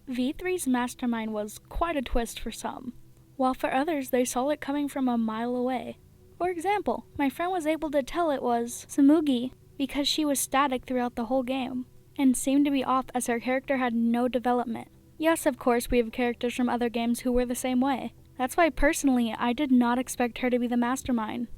V3's Mastermind was quite a twist for some, while for others they saw it coming from a mile away. For example, my friend was able to tell it was Tsumugi because she was static throughout the whole game, and seemed to be off as her character had no development. Yes, of course, we have characters from other games who were the same way. That's why personally, I did not expect her to be the Mastermind.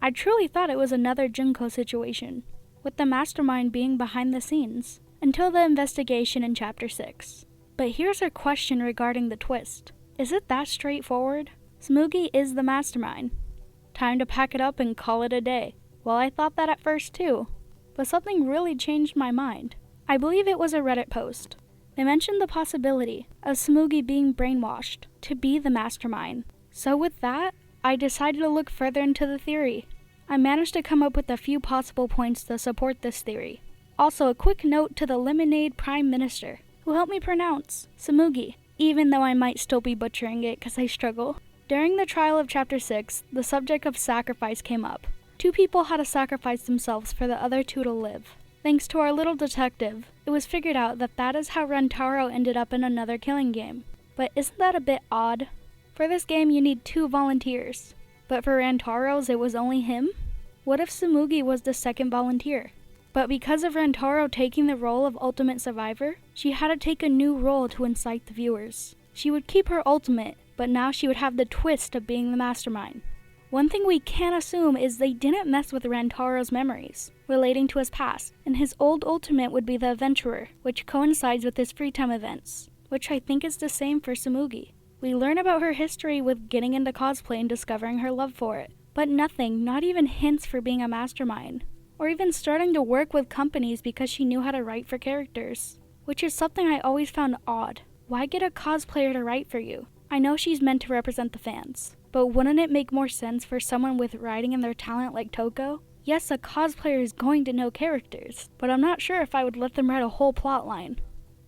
I truly thought it was another Junko situation, with the Mastermind being behind the scenes, until the investigation in Chapter 6. But here's our question regarding the twist. Is it that straightforward? Tsumugi is the Mastermind. Time to pack it up and call it a day. Well, I thought that at first too, but something really changed my mind. I believe it was a Reddit post. They mentioned the possibility of Tsumugi being brainwashed to be the Mastermind. So with that, I decided to look further into the theory. I managed to come up with a few possible points to support this theory. Also, a quick note to the Lemonade Prime Minister, who helped me pronounce Tsumugi, even though I might still be butchering it because I struggle. During the trial of Chapter 6, the subject of sacrifice came up. 2 people had to sacrifice themselves for the other 2 to live. Thanks to our little detective, it was figured out that that is how Rentaro ended up in another killing game. But isn't that a bit odd? For this game you need 2 volunteers, but for Rantaro's it was only him? What if Tsumugi was the second volunteer? But because of Rentaro taking the role of ultimate survivor, she had to take a new role to incite the viewers. She would keep her ultimate, but now she would have the twist of being the Mastermind. One thing we can assume is they didn't mess with Rantaro's memories relating to his past, and his old ultimate would be the Adventurer, which coincides with his free time events, which I think is the same for Tsumugi. We learn about her history with getting into cosplay and discovering her love for it, but nothing, not even hints for being a Mastermind, or even starting to work with companies because she knew how to write for characters, which is something I always found odd. Why get a cosplayer to write for you? I know she's meant to represent the fans, but wouldn't it make more sense for someone with writing in their talent like Toko? Yes, a cosplayer is going to know characters, but I'm not sure if I would let them write a whole plotline.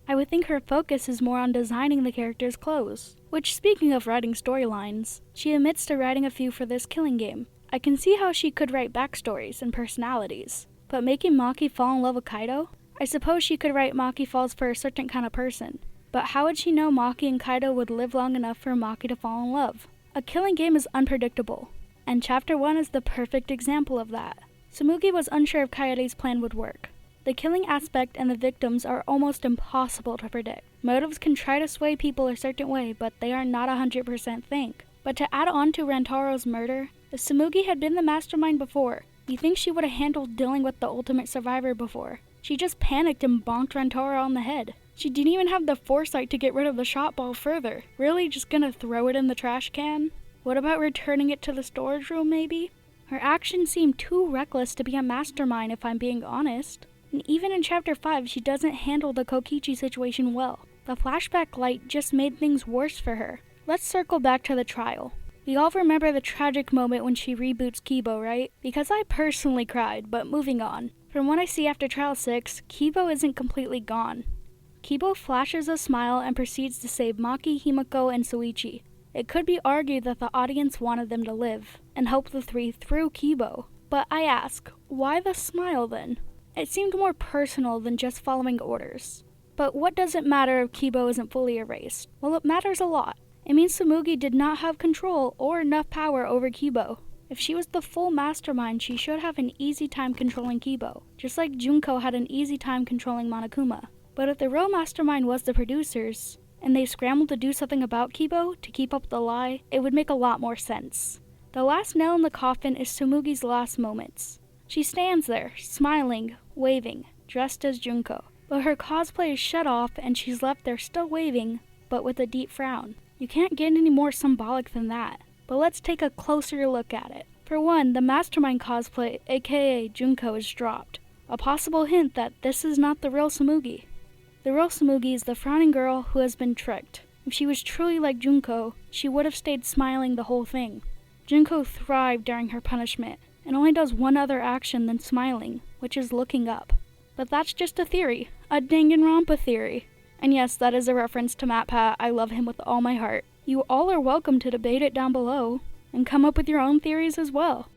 I would think her focus is more on designing the character's clothes, which, speaking of writing storylines, she admits to writing a few for this killing game. I can see how she could write backstories and personalities, but making Maki fall in love with Kaido? I suppose she could write Maki falls for a certain kind of person, but how would she know Maki and Kaido would live long enough for Maki to fall in love? A killing game is unpredictable, and Chapter 1 is the perfect example of that. Tsumugi was unsure if Kaede's plan would work. The killing aspect and the victims are almost impossible to predict. Motives can try to sway people a certain way, but they are not 100% think. But to add on to Rantaro's murder, if Tsumugi had been the Mastermind before, you think she would have handled dealing with the ultimate survivor before? She just panicked and bonked Rentaro on the head. She didn't even have the foresight to get rid of the shot ball further. Really, just gonna throw it in the trash can? What about returning it to the storage room maybe? Her actions seem too reckless to be a Mastermind if I'm being honest. And even in Chapter 5, she doesn't handle the Kokichi situation well. The flashback light just made things worse for her. Let's circle back to the trial. We all remember the tragic moment when she reboots Kibo, right? Because I personally cried, but moving on. From what I see after Trial 6, Kibo isn't completely gone. Kibo flashes a smile and proceeds to save Maki, Himiko, and Soichi. It could be argued that the audience wanted them to live, and help the 3 through Kibo. But I ask, why the smile then? It seemed more personal than just following orders. But what does it matter if Kibo isn't fully erased? Well, it matters a lot. It means Tsumugi did not have control or enough power over Kibo. If she was the full Mastermind, she should have an easy time controlling Kibo, just like Junko had an easy time controlling Monokuma. But if the real Mastermind was the producers, and they scrambled to do something about Kibo to keep up the lie, it would make a lot more sense. The last nail in the coffin is Tsumugi's last moments. She stands there, smiling, waving, dressed as Junko. But her cosplay is shut off and she's left there still waving, but with a deep frown. You can't get any more symbolic than that. But let's take a closer look at it. For one, the Mastermind cosplay, aka Junko, is dropped. A possible hint that this is not the real Tsumugi. The real Tsumugi is the frowning girl who has been tricked. If she was truly like Junko, she would have stayed smiling the whole thing. Junko thrived during her punishment, and only does one other action than smiling, which is looking up. But that's just a theory, a Danganronpa theory. And yes, that is a reference to MatPat. I love him with all my heart. You all are welcome to debate it down below, and come up with your own theories as well.